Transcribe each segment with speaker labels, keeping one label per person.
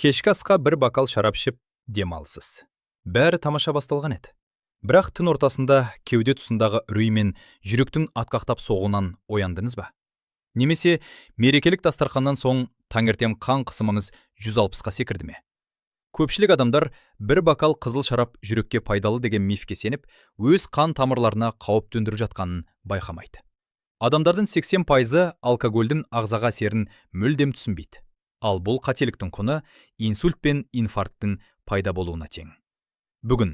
Speaker 1: Кешкі асқа бір бокал шарап ішіп демалсыз. Бәрі тамаша басталған еді. Бірақ түн ортасында кеуде тұсындағы үрей мен жүректің атқақтап соғуынан ояндыңыз ба? Немесе мерекелік дастарханнан соң таңертең қан қысымымыз 160-қа секірді ме? Көпшілік адамдар бір бокал қызыл шарап жүрекке пайдалы деген мифке сеніп, өз қан тамырларына қауіп төндіріп жатқанын байқамайды. Адамдардың 80%-ы алкогольдің ағзаға әсерін мүлдем түсінбейді. Ал бұл қателіктің құны инсульт пен инфаркттың пайда болуына тең. Бүгін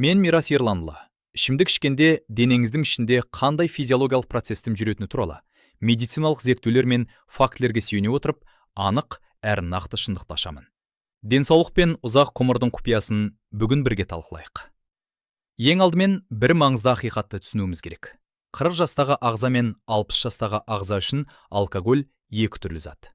Speaker 1: мен Мирас Ерланұлы, ішімдік ішкенде денеңіздің ішінде қандай физиологиялық процестің жүретіні туралы медициналық зерттеулер мен фактілерге сүйене отырып, анық әрі нақты шындықты ашамын. Денсаулық пен ұзақ ғұмырдың құпиясын бүгін бірге талқылайық. Ең алдымен бір маңызды ақиқатты түсінуіміз керек. 40 жастағы ағза мен 60 жастағы ағза үшін алкоголь екі түрлі зат.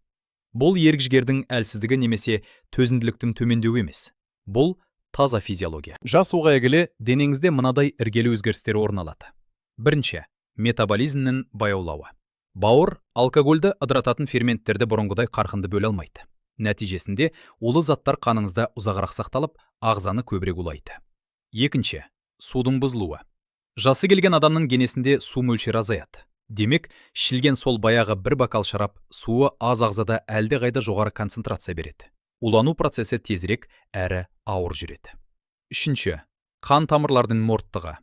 Speaker 1: Бұл ерік-жігердің әлсіздігі немесе төзімділіктің төмендеуі емес. Бұл таза физиология. Жас ұлғая келе денеңізде мынадай іргелі өзгерістер орын алады. Бірінші, метаболизмнің баяулауы. Бауыр алкогольді ыдырататын ферменттерді бұрынғыдай қарқынды бөле алмайды. Нәтижесінде улы заттар қаныңызда ұзағырақ сақталып, ағзаны көбірек улайды. Екінші, судың бұзылуы. Жасы келген адамның денесінде су мөлшері азаяды. Демек, ішілген сол баяғы бір бокал шарап суы аз ағзада әлдеқайда жоғары концентрация береді. Улану процесі тезірек әрі ауыр жүреді. Үшінші, қан тамырлардың морттығы.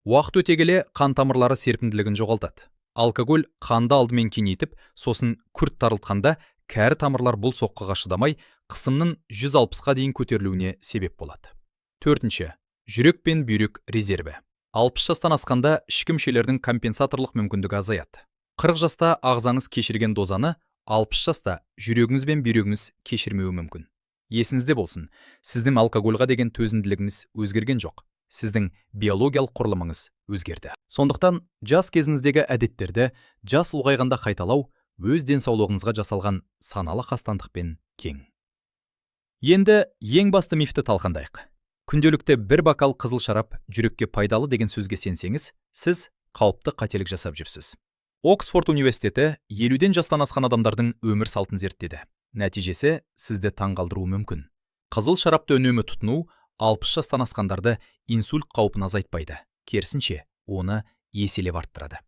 Speaker 1: Уақыт өте келе қан тамырлары серпімділігін жоғалтады. Алкоголь қанды алдымен кеңейтіп, сосын күрт тарылтқанда кәрі тамырлар бұл соққыға шыдамай, қысымның 160-қа дейін көтерілуіне себеп болады. Төртінші, жүрек пен бүйрек резерві. 60 жастан асқанда ішкі мүшелердің компенсаторлық мүмкіндігі азаяды. 40 жаста ағзаңыз кешірген дозаны 60 жаста жүрегіңіз бен бүйрегіңіз кешірмеуі мүмкін. Есіңізде болсын, сіздің алкогольға деген төзімділігіңіз өзгерген жоқ. Сіздің биологиялық құрылымыңыз өзгерді. Сондықтан жас кезіңіздегі әдеттерді жас ұлғайғанда қайталау өз денсаулығыңызға жасалған саналы қастандықпен тең. Енді ең басты мифті талқандайық. Күнделікті бір бокал қызыл шарап жүрекке пайдалы деген сөзге сенсеңіз, сіз қауіпті қателік жасап жүрсіз. Оксфорд университеті 50-ден жастан асқан адамдардың өмір салтын зерттеді. Нәтижесі сізді таңғалдыруы мүмкін. Қызыл шарапты үнемі тұтыну 60 жастан асқандарды инсульт қаупін азайтпайды. Керісінше, оны еселеп арттырады.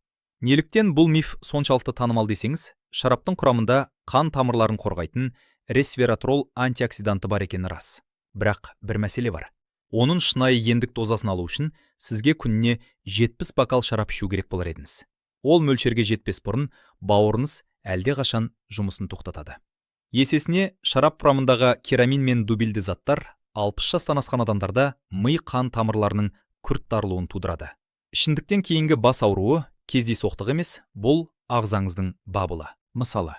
Speaker 1: Неліктен бұл миф соншалықты танымал десеңіз, шараптың құрамында қан тамырларын қорғайтын ресвератрол антиоксиданты бар екені рас. Бірақ бір мәселе бар. Оның шынайы ендік дозасын алу үшін сізге күніне 70 бокал шарап ішу керек болар едіңіз. Ол мөлшерге жетпес бұрын бауырыңыз әлдеқашан жұмысын тоқтатады. Есесіне, шарап құрамындағы керамин мен дубильді заттар 60 жастан асқан адамдарда ми қан тамырларының күрт тарылуын тудырады. Ішімдіктен кейінгі бас ауруы кездейсоқтық емес, бұл ағзаңыздың бабылы. Мысалы,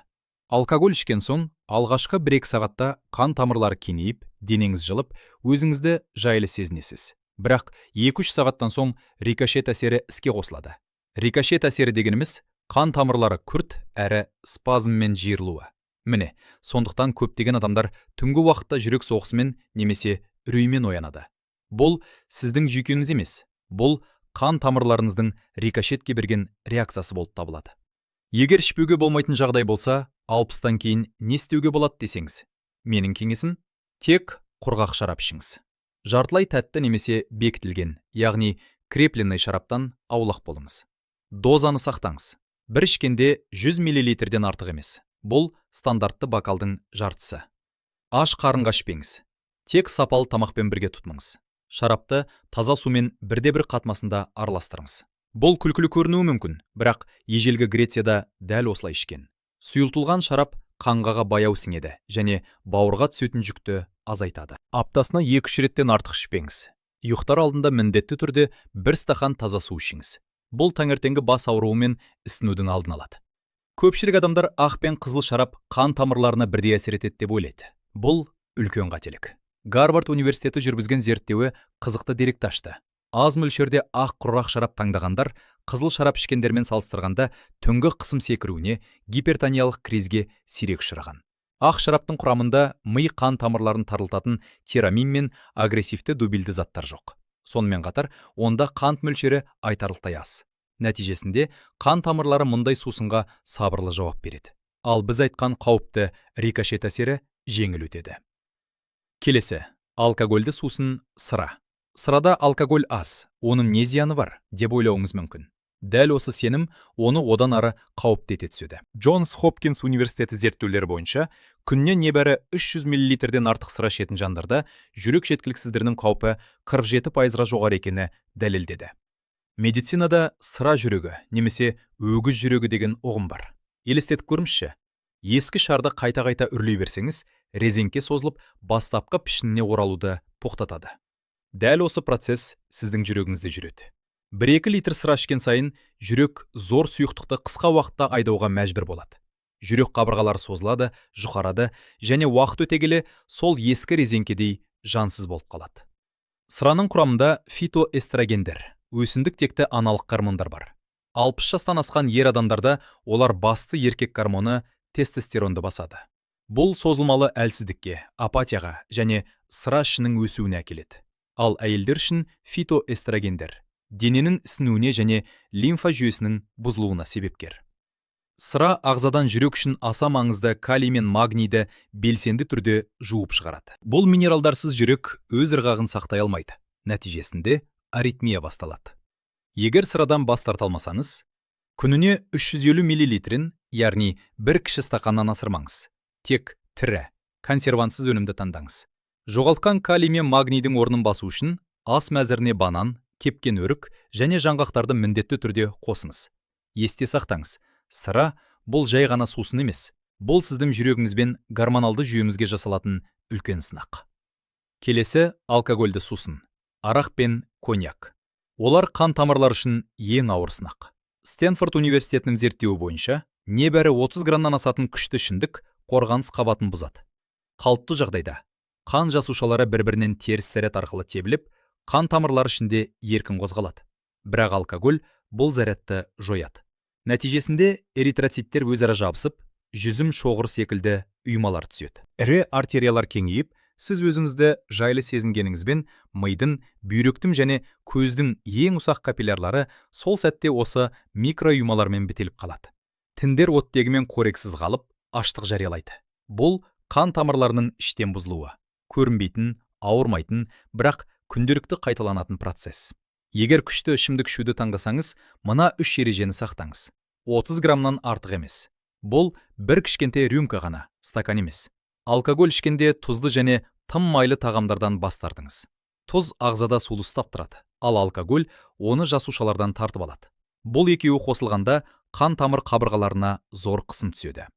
Speaker 1: алкоголь ішкен соң алғашқы 1-2 сағатта қан тамырлары кеңейіп, денеңіз жылып, өзіңізді жайлы сезінесіз. Бірақ 2-3 сағаттан соң рикошет әсері іске қосылады. Рикошет әсері дегеніміз қан тамырлары күрт әрі спазммен жиырылуы. Міне, сондықтан көптеген адамдар түнгі уақытта жүрек соғысымен немесе үреймен оянады. Бұл сіздің жүйкеңіз емес, бұл қан тамырларыңыздың рикошетке берген реакциясы болып табылады. Егер ішпеуге болмайтын жағдай болса, 60-тан кейін не істеуге болады десеңіз, менің кеңесім тек құрғақ шарап ішіңіз. Жартылай тәтті немесе бекітілген, яғни крепленный шараптан аулақ болыңыз. Дозаны сақтаңыз. Бір ішкенде 100 мл-ден артық емес. Бұл стандартты бокалдың жартысы. Аш қарынға ішпеңіз. Тек сапалы тамақпен бірге тұтыныңыз. Шарапты таза сумен бірде-бір қатмасында араластырыңыз. Бұл күлкілі көрінуі мүмкін, бірақ ежелгі Грецияда дәл осылай ішкен. Сұйылтылған шарап қанғаға баяу сіңеді және бауырға түсетін жүкті азайтады. Аптасына 2-3 реттен артық ішпеңіз. Ұйықтар алдында міндетті түрде 1 стақан таза су ішіңіз. Бұл таңертеңгі бас ауруы мен ісінудің алдын алады. Көпшілік адамдар ақ пен қызыл шарап қан тамырларына бірдей әсер етеді деп ойлайды. Бұл үлкен қателік. Гарвард университеті жүргізген зерттеуі қызықты деректі ашты. Аз мөлшерде ақ құрғақ шарап таңдағандар қызыл шарап ішкендермен салыстырғанда түнгі қысым секіруіне, гипертониялық кризге сирек ұшыраған. Ақ шараптың құрамында ми қан тамырларын тарылтатын тирамин мен агрессивті дубильді заттар жоқ. Сонымен қатар, онда қант мөлшері айтарлықтай аз. Нәтижесінде қан тамырлары мұндай сусынға сабырлы жауап береді. Ал біз айтқан қауіпті рикошет әсері жеңіл өтеді. Келесі, алкогольді сусын сыра. Сырада алкоголь аз, оның не зияны бар деп ойлауыңыз мүмкін. Дәл осы сенім оны одан ары қауіпті ете түседі. Джонс Хопкинс университеті зерттеулері бойынша, күніне небәрі 300 мл-ден артық сыра ішетін жандарда жүрек жеткіліксіздігінің қаупі 47%-ға жоғары екені дәлелдеді. Медицинада сыра жүрегі немесе өгіз жүрегі деген ұғым бар. Елестетіп көріңізші, ескі шарды қайта-қайта үрлей берсеңіз, резеңке созылып, бастапқы пішініне оралуды тоқтатады. Дәл осы процесс сіздің жүрегіңізде жүреді. 1-2 литр сыра ішкен сайын жүрек зор сұйықтықты қысқа уақытта айдауға мәжбүр болады. Жүрек қабырғалары созылады, жұқарады және уақыт өте келе сол ескі резеңкедей жансыз болып қалады. Сыраның құрамында фитоэстрогендер, өсімдік текті аналық гормондар бар. 60 жастан асқан ер адамдарда олар басты еркек гормоны тестостеронды басады. Бұл созылмалы әлсіздікке, апатияға және сыра ішінің өсуіне әкеледі. Ал әйелдер үшін фитоэстрогендер дененің ісінуіне және лимфа жүйесінің бұзылуына себепкер. Сыра ағзадан жүрек үшін аса маңызды калий мен магнийді белсенді түрде жуып шығарады. Бұл минералдарсыз жүрек өз ырғағын сақтай алмайды. Нәтижесінде аритмия басталады. Егер сырадан бас тарта алмасаңыз, күніне 350 мл-ін, яғни бір кіші стақаннан асырмаңыз. Тек тірі, консервантсыз өнімді таңдаңыз. Жоғалтқан калий мен магнийдің орнын басу үшін ас мәзіріне банан, кепкен өрік және жаңғақтарды міндетті түрде қосыңыз. Есте сақтаңыз, сыра бұл жай ғана сусын емес, бұл сіздің жүрегіңіз бен гормоналды жүйемізге жасалатын үлкен сынақ. Келесі алкогольді сусын, арақ пен коньяк. Олар қан тамырлар үшін ең ауыр сынақ. Стэнфорд университетінің зерттеуі бойынша, небәрі 30 граммнан асатын күшті ішімдік қорғаныс қабатын бұзады. Қалыпты жағдайда қан жасушалары бір-бірінен теріс заряд арқылы тебіліп, қан тамырлар ішінде еркін қозғалады. Бірақ алкоголь бұл зарядты жояды. Нәтижесінде эритроциттер өзара жабысып, жүзім шоғыр секілді ұймалар түседі. Ірі артериялар кеңейіп, сіз өзіңізді жайлы сезінгеніңізбен мидың, бүйректің және көздің ең ұсақ капиллярлары сол сәтте осы микроұймалармен бітеліп қалады. Тіндер оттегімен қорексіз қалып, аштық жариялайды. Бұл қан тамырларының іштен бұзылуы. Көрінбейтін, ауырмайтын, бірақ күнделікті қайталанатын процесс. Егер күшті ішімдік ішуді таңдасаңыз, мына 3 ережені сақтаңыз. 30 граммнан артық емес. Бұл бір кішкентай рюмка ғана, стакан емес. Алкоголь ішкенде тұзды және тым майлы тағамдардан бас тартыңыз. Тұз ағзада суды ұстап тұрады, ал алкоголь оны жасушалардан тартып алады. Бұл екеуі қосылғанда қан тамыр қабырғаларына зор қысым түседі.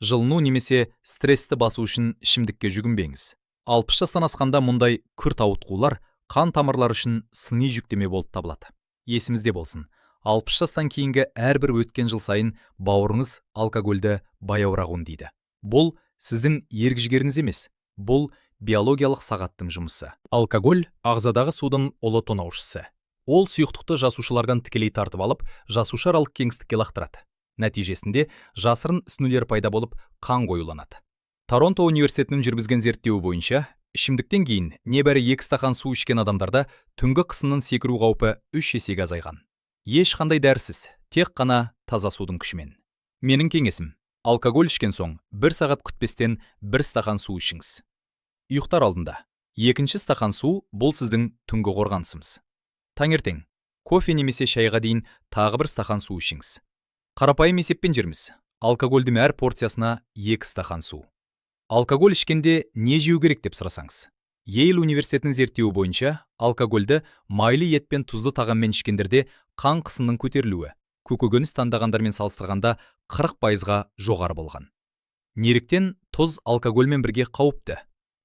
Speaker 1: Жылыну немесе стрессті басу үшін ішімдікке жүгінбеңіз. 60 жастан асқанда мұндай күрт ауытқулар қан тамырлар үшін сыни жүктеме болып табылады. Есімізде болсын, 60 жастан кейінгі әрбір өткен жыл сайын бауырыңыз алкогольді баяуырақ өңдейді. Бұл сіздің ерік-жігеріңіз емес, бұл биологиялық сағаттың жұмысы. Алкоголь ағзадағы судың ұлы тонаушысы. Ол сұйықтықты жасушалардан тікелей тартып алып, жасушааралық кеңістікке лақтырады. Нәтижесінде жасырын ісінулер пайда болып, қан қоюланады. Торонто университетінің жүргізген зерттеуі бойынша, ішімдіктен кейін небәрі 2 стақан су ішкен адамдарда түнгі қысымның секіру қаупі 3 есеге азайған. Ешқандай дәрісіз, тек қана таза судың күшімен. Менің кеңесім, алкоголь ішкен соң 1 сағат күтпестен 1 стақан су ішіңіз. Ұйықтар алдында 2 стақан су бұл сіздің түнгі қорғанысыңыз. Таңертең кофе немесе шайға дейін тағы 1 стақан су ішіңіз. Қарапайым есеппен жүрміз. Алкогольдің әр порциясына 2 стақан су. Алкоголь ішкенде не жеу керек деп сұрасаңыз. Йейл университетінің зерттеуі бойынша, алкогольді майлы ет пен тұзды тағаммен ішкендерде қан қысымының көтерілуі көкөніс таңдағандармен салыстырғанда 40%-ға жоғары болған. Неліктен тұз алкогольмен бірге қауіпті?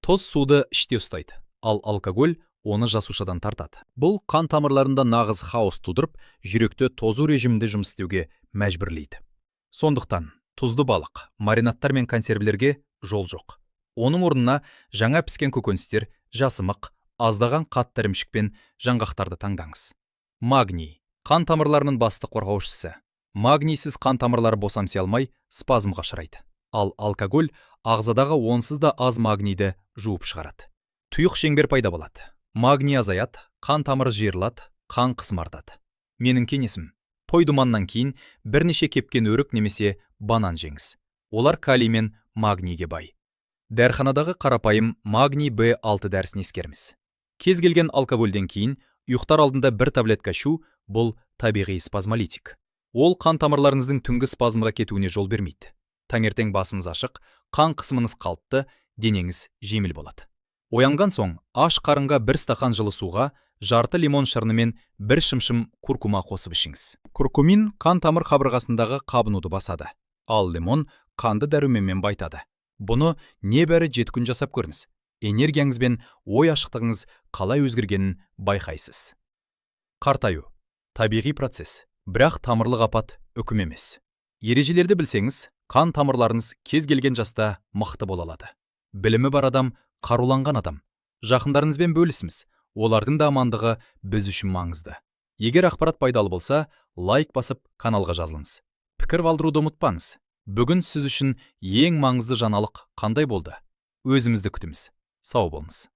Speaker 1: Тұз суды іште ұстайды, ал алкоголь оны жасушадан тартады. Бұл қан тамырларында нағыз хаос тудырып, жүректі тозу режимінде жұмыс істеуге мәжбүрлейді. Сондықтан тұзды балық, маринадтар мен консервілерге жол жоқ. Оның орнына жаңа піскен көкөністер, жасымық, аздаған қатты ірімшік пен жаңғақтарды таңдаңыз. Магний – қан тамырларының басты қорғаушысы. Магнийсіз қан тамырлары босамси алмай, спазмға ұшырайды. Ал алкоголь ағзадағы онсыз да аз магнийді жуып шығарады. Тұйық шеңбер пайда болады. Магний азаяды, қан тамыры жиырылады, қан қысымы артады. Менің кеңесім, той думаннан кейін бірнеше кепкен өрік немесе банан жеңіз. Олар калий мен магнийге бай. Дәріханадағы қарапайым магний B6 дәрісін ескеріңіз. Кез келген алкогольден кейін ұйықтар алдында бір таблетка ішу бұл табиғи спазмолитик. Ол қан тамырларыңыздың түнгі спазмға кетуіне жол бермейді. Таңертең басыңыз ашық, қан қысымыңыз қалыпты, денеңіз жеңіл болады. Оянған соң аш қарынға бір стақан жылы суға жарты лимон шырыны мен бір шымшым куркума қосып ішіңіз. Куркумин қан тамыр қабырғасындағы қабынуды басады, ал лимон қанды дәруменмен байтады. Бұны небәрі 7 күн жасап көріңіз. Энергияңыз бен ой ашықтығыңыз қалай өзгергенін байқайсыз. Қартаю табиғи процесс, бірақ тамырлық апат үкім емес. Ережелерді білсеңіз, қан тамырларыңыз кез келген жаста мықты бола алады. Білімі бар адам, қаруланған адам. Жақындарыңызбен бөлісіңіз, олардың да амандығы біз үшін маңызды. Егер ақпарат пайдалы болса, лайк басып каналға жазылыңыз. Пікір қалдыруды ұмытпаңыз. Бүгін сіз үшін ең маңызды жаңалық қандай болды? Өзімізді күтіміз. Сау болыңыз.